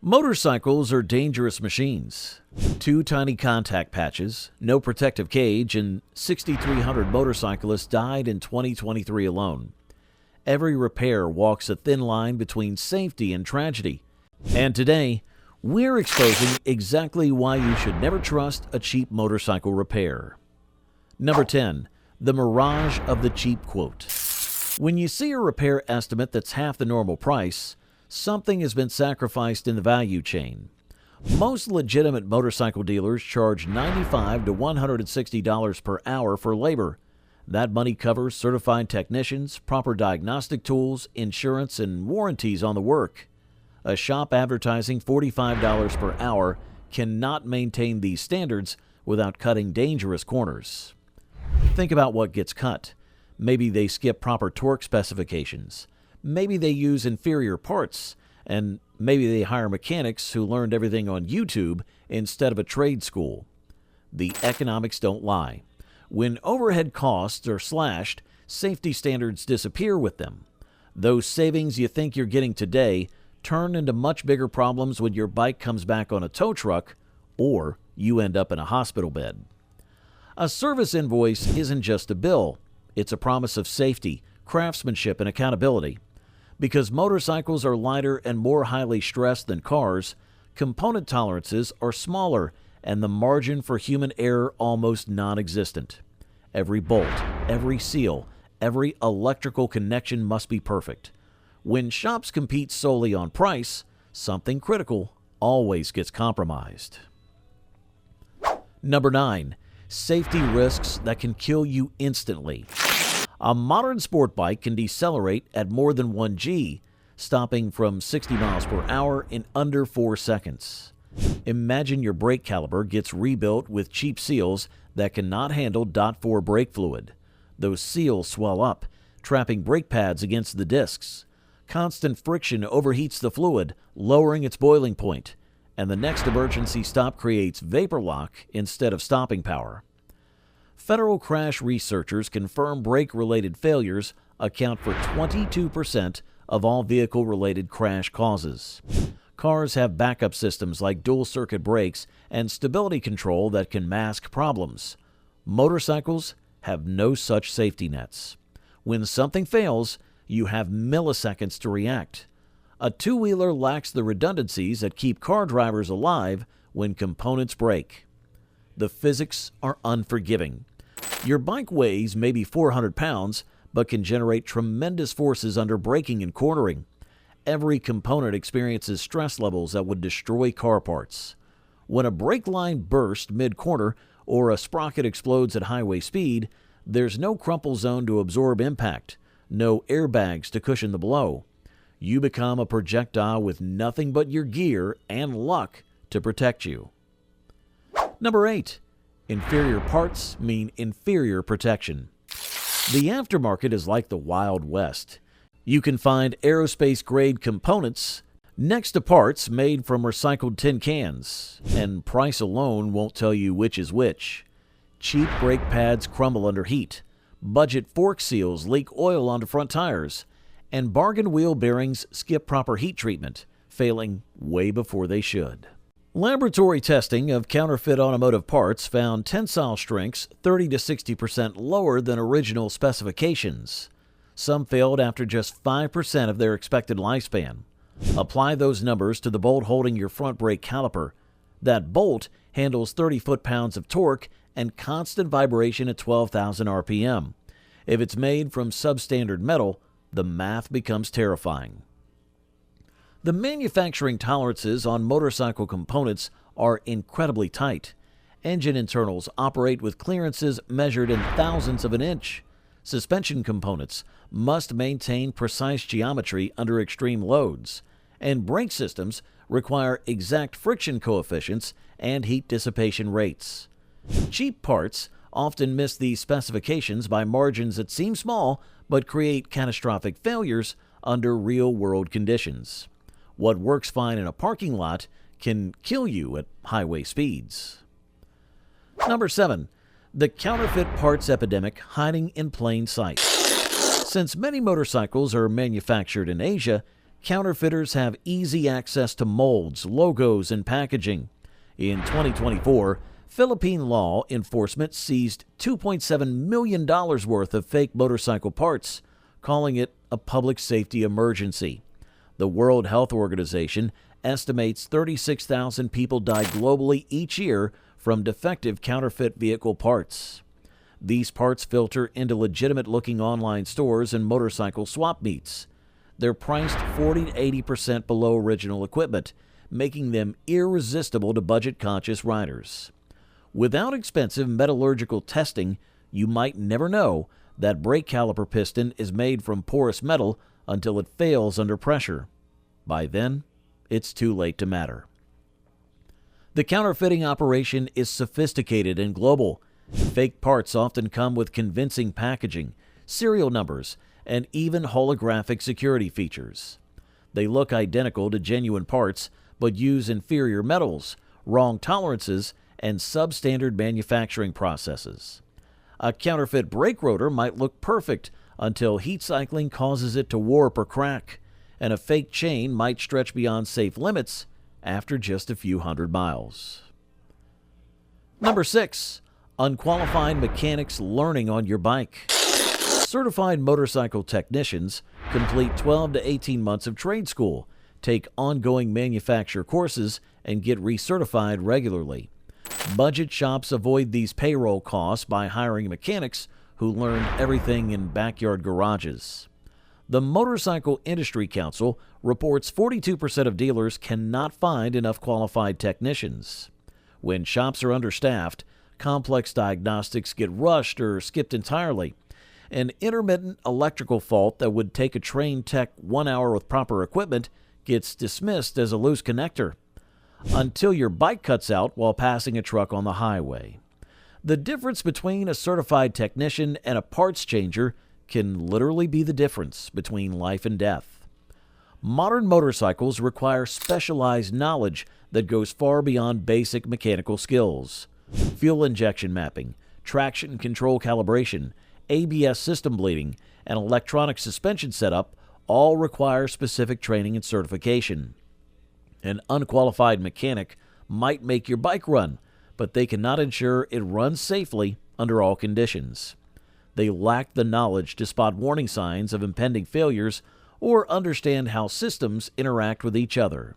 Motorcycles are dangerous machines. Two tiny contact patches, no protective cage, and 6,300 motorcyclists died in 2023 alone. Every repair walks a thin line between safety and tragedy. And today, we're exposing exactly why you should never trust a cheap motorcycle repair. Number 10. The mirage of the cheap quote. When you see a repair estimate that's half the normal price, something has been sacrificed in the value chain. Most legitimate motorcycle dealers charge $95 to $160 per hour for labor. That money covers certified technicians, proper diagnostic tools, insurance, and warranties on the work. A shop advertising $45 per hour cannot maintain these standards without cutting dangerous corners. Think about what gets cut. Maybe they skip proper torque specifications. Maybe they use inferior parts, and maybe they hire mechanics who learned everything on YouTube instead of a trade school. The economics don't lie. When overhead costs are slashed, safety standards disappear with them. Those savings you think you're getting today turn into much bigger problems when your bike comes back on a tow truck or you end up in a hospital bed. A service invoice isn't just a bill. It's a promise of safety, craftsmanship, and accountability. Because motorcycles are lighter and more highly stressed than cars, component tolerances are smaller and the margin for human error almost non-existent. Every bolt, every seal, every electrical connection must be perfect. When shops compete solely on price, something critical always gets compromised. Number 9. Safety risks that can kill you instantly. A modern sport bike can decelerate at more than 1 G, stopping from 60 miles per hour in under 4 seconds. Imagine your brake caliper gets rebuilt with cheap seals that cannot handle .4 brake fluid. Those seals swell up, trapping brake pads against the discs. Constant friction overheats the fluid, lowering its boiling point, and the next emergency stop creates vapor lock instead of stopping power. Federal crash researchers confirm brake-related failures account for 22% of all vehicle-related crash causes. Cars have backup systems like dual-circuit brakes and stability control that can mask problems. Motorcycles have no such safety nets. When something fails, you have milliseconds to react. A two-wheeler lacks the redundancies that keep car drivers alive when components break. The physics are unforgiving. Your bike weighs maybe 400 pounds, but can generate tremendous forces under braking and cornering. Every component experiences stress levels that would destroy car parts. When a brake line bursts mid-corner or a sprocket explodes at highway speed, there's no crumple zone to absorb impact, no airbags to cushion the blow. You become a projectile with nothing but your gear and luck to protect you. Number 8. Inferior parts mean inferior protection. The aftermarket is like the Wild West. You can find aerospace-grade components next to parts made from recycled tin cans, and price alone won't tell you which is which. Cheap brake pads crumble under heat, budget fork seals leak oil onto front tires, and bargain wheel bearings skip proper heat treatment, failing way before they should. Laboratory testing of counterfeit automotive parts found tensile strengths 30 to 60% lower than original specifications. Some failed after just 5% of their expected lifespan. Apply those numbers to the bolt holding your front brake caliper. That bolt handles 30 foot-pounds of torque and constant vibration at 12,000 RPM. If it's made from substandard metal, the math becomes terrifying. The manufacturing tolerances on motorcycle components are incredibly tight. Engine internals operate with clearances measured in thousandths of an inch. Suspension components must maintain precise geometry under extreme loads, and brake systems require exact friction coefficients and heat dissipation rates. Cheap parts often miss these specifications by margins that seem small but create catastrophic failures under real-world conditions. What works fine in a parking lot can kill you at highway speeds. Number 7. The counterfeit parts epidemic hiding in plain sight. Since many motorcycles are manufactured in Asia, Counterfeiters have easy access to molds, logos, and packaging. In 2024, Philippine law enforcement seized $2.7 million worth of fake motorcycle parts, calling it a public safety emergency. The World Health Organization estimates 36,000 people die globally each year from defective counterfeit vehicle parts. These parts filter into legitimate-looking online stores and motorcycle swap meets. They're priced 40 to 80% below original equipment, making them irresistible to budget-conscious riders. Without expensive metallurgical testing, you might never know that brake caliper piston is made from porous metal until it fails under pressure. By then, it's too late to matter. The counterfeiting operation is sophisticated and global. Fake parts often come with convincing packaging, serial numbers, and even holographic security features. They look identical to genuine parts, but use inferior metals, wrong tolerances, and substandard manufacturing processes. A counterfeit brake rotor might look perfect until heat cycling causes it to warp or crack, and a fake chain might stretch beyond safe limits after just a few hundred miles. Number 6. Unqualified mechanics learning on your bike. Certified motorcycle technicians complete 12 to 18 months of trade school, take ongoing manufacturer courses, and get recertified regularly. Budget shops avoid these payroll costs by hiring mechanics who learn everything in backyard garages. The Motorcycle Industry Council reports 42% of dealers cannot find enough qualified technicians. When shops are understaffed, complex diagnostics get rushed or skipped entirely. An intermittent electrical fault that would take a trained tech 1 hour with proper equipment gets dismissed as a loose connector, until your bike cuts out while passing a truck on the highway. The difference between a certified technician and a parts changer can literally be the difference between life and death. Modern motorcycles require specialized knowledge that goes far beyond basic mechanical skills. Fuel injection mapping, traction control calibration, ABS system bleeding, and electronic suspension setup all require specific training and certification. An unqualified mechanic might make your bike run, but they cannot ensure it runs safely under all conditions. They lack the knowledge to spot warning signs of impending failures or understand how systems interact with each other.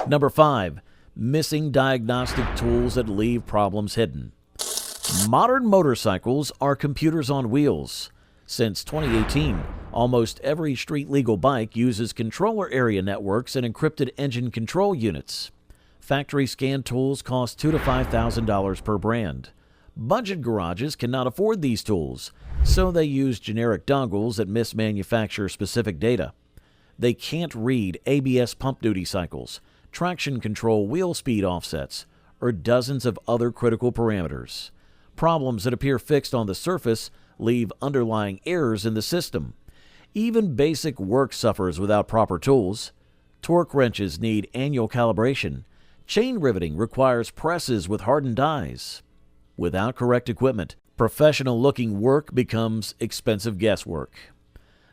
Number 5. Missing diagnostic tools that leave problems hidden. Modern motorcycles are computers on wheels. Since 2018, almost every street-legal bike uses controller area networks and encrypted engine control units. Factory scan tools cost $2,000 to $5,000 per brand. Budget garages cannot afford these tools, so they use generic dongles that miss manufacturer-specific data. They can't read ABS pump duty cycles, traction control wheel speed offsets, or dozens of other critical parameters. Problems that appear fixed on the surface leave underlying errors in the system. Even basic work suffers without proper tools. Torque wrenches need annual calibration. Chain riveting requires presses with hardened dies. Without correct equipment, professional-looking work becomes expensive guesswork.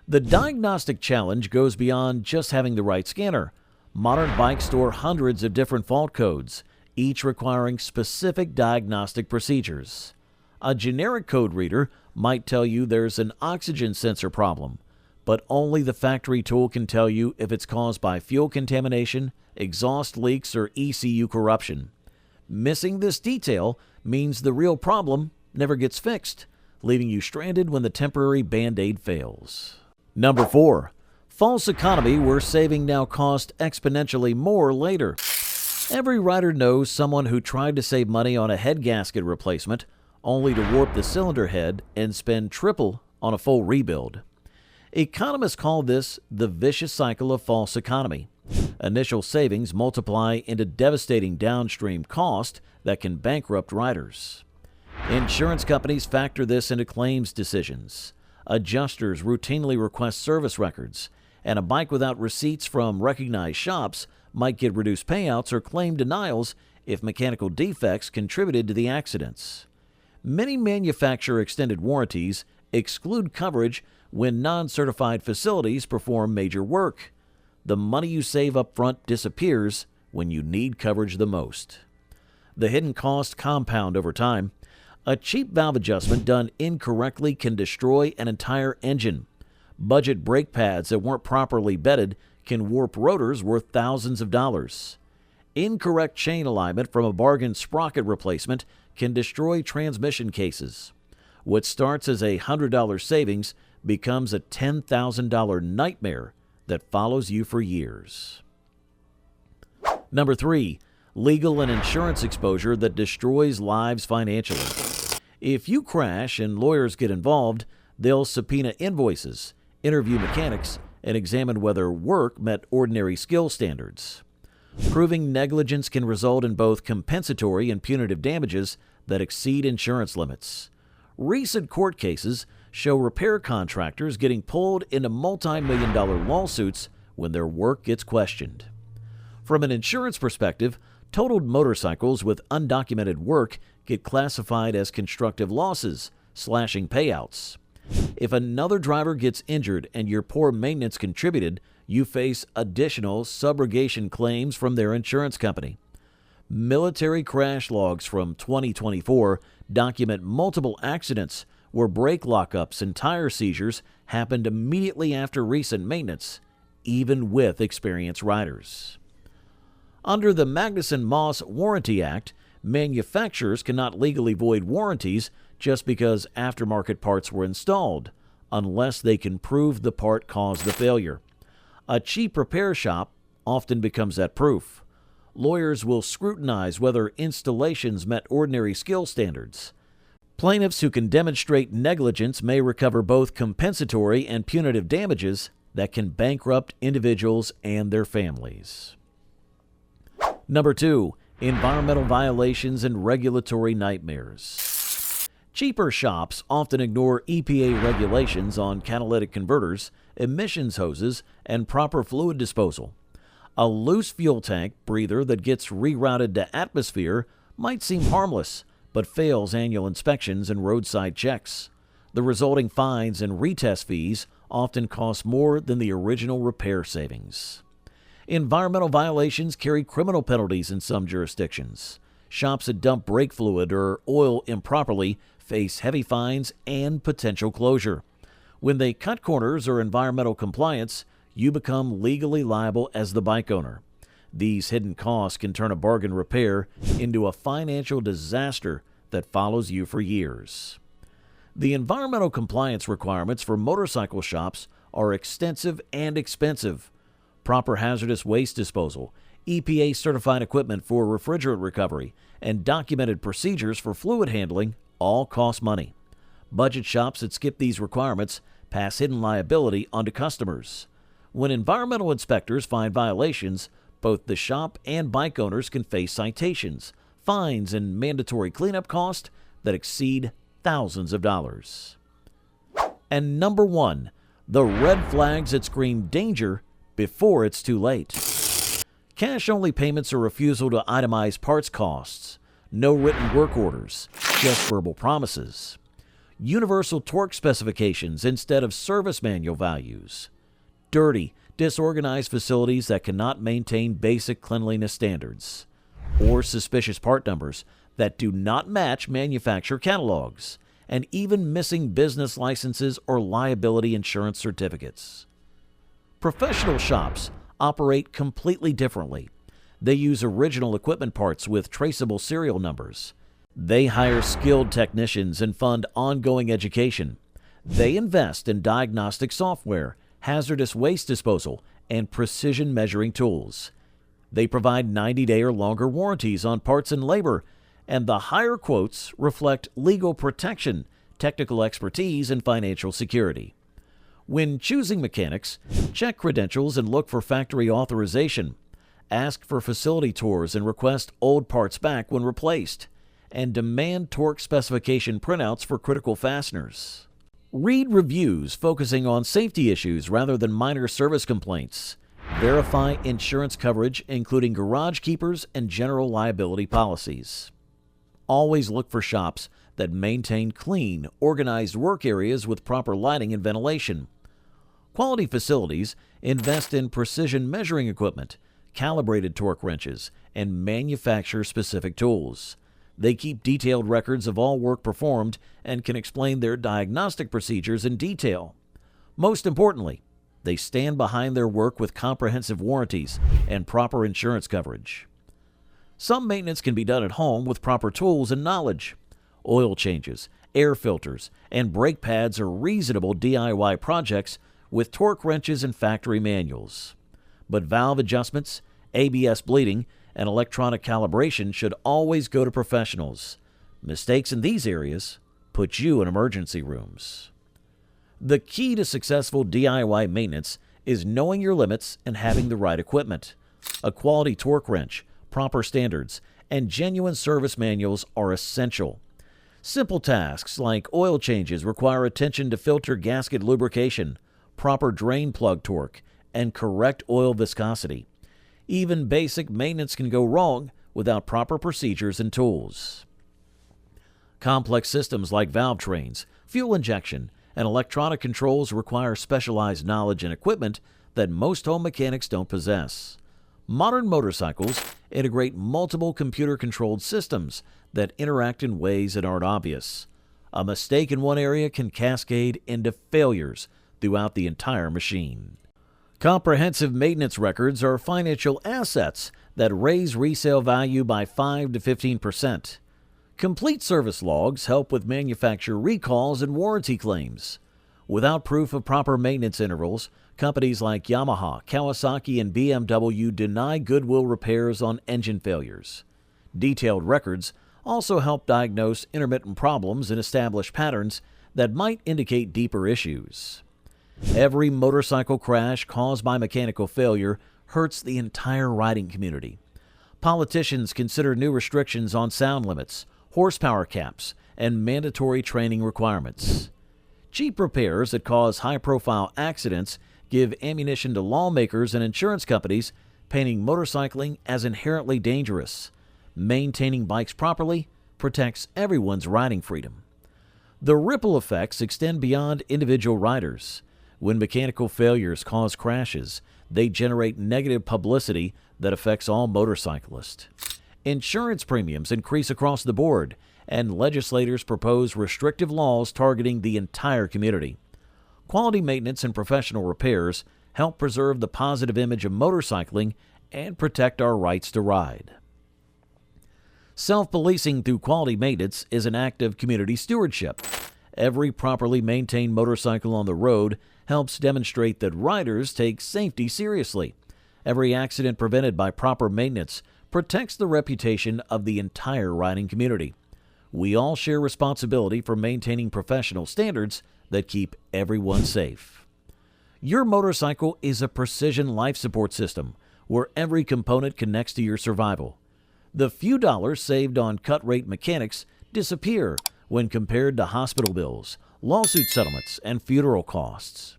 The diagnostic challenge goes beyond just having the right scanner. Modern bikes store hundreds of different fault codes, each requiring specific diagnostic procedures. A generic code reader might tell you there's an oxygen sensor problem, but only the factory tool can tell you if it's caused by fuel contamination, exhaust leaks, or ECU corruption. Missing this detail means the real problem never gets fixed, leaving you stranded when the temporary Band-Aid fails. Number 4. False economy where saving now costs exponentially more later. Every rider knows someone who tried to save money on a head gasket replacement only to warp the cylinder head and spend triple on a full rebuild. Economists call this the vicious cycle of false economy. Initial savings multiply into devastating downstream cost that can bankrupt riders. Insurance companies factor this into claims decisions. Adjusters routinely request service records, and a bike without receipts from recognized shops might get reduced payouts or claim denials if mechanical defects contributed to the accidents. Many manufacture extended warranties exclude coverage when non-certified facilities perform major work. The money you save up front disappears when you need coverage the most. The hidden costs compound over time. A cheap valve adjustment done incorrectly can destroy an entire engine. Budget brake pads that weren't properly bedded can warp rotors worth thousands of dollars. Incorrect chain alignment from a bargain sprocket replacement can destroy transmission cases. What starts as a $100 savings becomes a $10,000 nightmare that follows you for years. Number 3. Legal and insurance exposure that destroys lives financially. If you crash and lawyers get involved, they'll subpoena invoices, interview mechanics, and examine whether work met ordinary skill standards. Proving negligence can result in both compensatory and punitive damages that exceed insurance limits. Recent court cases show repair contractors getting pulled into multi-million-dollar lawsuits when their work gets questioned. From an insurance perspective, totaled motorcycles with undocumented work get classified as constructive losses, slashing payouts. If another driver gets injured and your poor maintenance contributed, you face additional subrogation claims from their insurance company. Military crash logs from 2024 document multiple accidents where brake lockups and tire seizures happened immediately after recent maintenance, even with experienced riders. Under the Magnuson-Moss Warranty Act, manufacturers cannot legally void warranties just because aftermarket parts were installed, unless they can prove the part caused the failure. A cheap repair shop often becomes that proof. Lawyers will scrutinize whether installations met ordinary skill standards. Plaintiffs who can demonstrate negligence may recover both compensatory and punitive damages that can bankrupt individuals and their families. Number 2. Environmental violations and regulatory nightmares. Cheaper shops often ignore EPA regulations on catalytic converters, emissions hoses, and proper fluid disposal. A loose fuel tank breather that gets rerouted to atmosphere might seem harmless, but fails annual inspections and roadside checks. The resulting fines and retest fees often cost more than the original repair savings. Environmental violations carry criminal penalties in some jurisdictions. Shops that dump brake fluid or oil improperly face heavy fines and potential closure. When they cut corners or environmental compliance, you become legally liable as the bike owner. These hidden costs can turn a bargain repair into a financial disaster that follows you for years. The environmental compliance requirements for motorcycle shops are extensive and expensive. Proper hazardous waste disposal, EPA-certified equipment for refrigerant recovery, and documented procedures for fluid handling all cost money. Budget shops that skip these requirements pass hidden liability onto customers. When environmental inspectors find violations, both the shop and bike owners can face citations, fines, and mandatory cleanup costs that exceed thousands of dollars. And number 1, the red flags that scream danger before it's too late. Cash-only payments or refusal to itemize parts costs. No written work orders, just verbal promises. Universal torque specifications instead of service manual values. Dirty, disorganized facilities that cannot maintain basic cleanliness standards. Or suspicious part numbers that do not match manufacturer catalogs. And even missing business licenses or liability insurance certificates. Professional shops operate completely differently. They use original equipment parts with traceable serial numbers. They hire skilled technicians and fund ongoing education. They invest in diagnostic software, hazardous waste disposal, and precision measuring tools. They provide 90-day or longer warranties on parts and labor, and the higher quotes reflect legal protection, technical expertise, and financial security. When choosing mechanics, check credentials and look for factory authorization. Ask for facility tours and request old parts back when replaced. And demand torque specification printouts for critical fasteners. Read reviews focusing on safety issues rather than minor service complaints. Verify insurance coverage, including garage keepers and general liability policies. Always look for shops that maintain clean, organized work areas with proper lighting and ventilation. Quality facilities invest in precision measuring equipment, calibrated torque wrenches, and manufacturer-specific tools. They keep detailed records of all work performed and can explain their diagnostic procedures in detail. Most importantly, they stand behind their work with comprehensive warranties and proper insurance coverage. Some maintenance can be done at home with proper tools and knowledge. Oil changes, air filters, and brake pads are reasonable DIY projects with torque wrenches and factory manuals. But valve adjustments, ABS bleeding, and electronic calibration should always go to professionals. Mistakes in these areas put you in emergency rooms. The key to successful DIY maintenance is knowing your limits and having the right equipment. A quality torque wrench, proper standards, and genuine service manuals are essential. Simple tasks like oil changes require attention to filter gasket lubrication, proper drain plug torque, and correct oil viscosity. Even basic maintenance can go wrong without proper procedures and tools. Complex systems like valve trains, fuel injection, and electronic controls require specialized knowledge and equipment that most home mechanics don't possess. Modern motorcycles integrate multiple computer-controlled systems that interact in ways that aren't obvious. A mistake in one area can cascade into failures throughout the entire machine. Comprehensive maintenance records are financial assets that raise resale value by 5 to 15%. Complete service logs help with manufacturer recalls and warranty claims. Without proof of proper maintenance intervals, companies like Yamaha, Kawasaki, and BMW deny goodwill repairs on engine failures. Detailed records also help diagnose intermittent problems and establish patterns that might indicate deeper issues. Every motorcycle crash caused by mechanical failure hurts the entire riding community. Politicians consider new restrictions on sound limits, horsepower caps, and mandatory training requirements. Cheap repairs that cause high-profile accidents give ammunition to lawmakers and insurance companies, painting motorcycling as inherently dangerous. Maintaining bikes properly protects everyone's riding freedom. The ripple effects extend beyond individual riders. When mechanical failures cause crashes, they generate negative publicity that affects all motorcyclists. Insurance premiums increase across the board, and legislators propose restrictive laws targeting the entire community. Quality maintenance and professional repairs help preserve the positive image of motorcycling and protect our rights to ride. Self-policing through quality maintenance is an act of community stewardship. Every properly maintained motorcycle on the road helps demonstrate that riders take safety seriously. Every accident prevented by proper maintenance protects the reputation of the entire riding community. We all share responsibility for maintaining professional standards that keep everyone safe. Your motorcycle is a precision life support system where every component connects to your survival. The few dollars saved on cut-rate mechanics disappear when compared to hospital bills, lawsuit settlements, and funeral costs.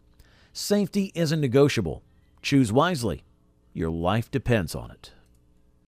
Safety isn't negotiable. Choose wisely. Your life depends on it.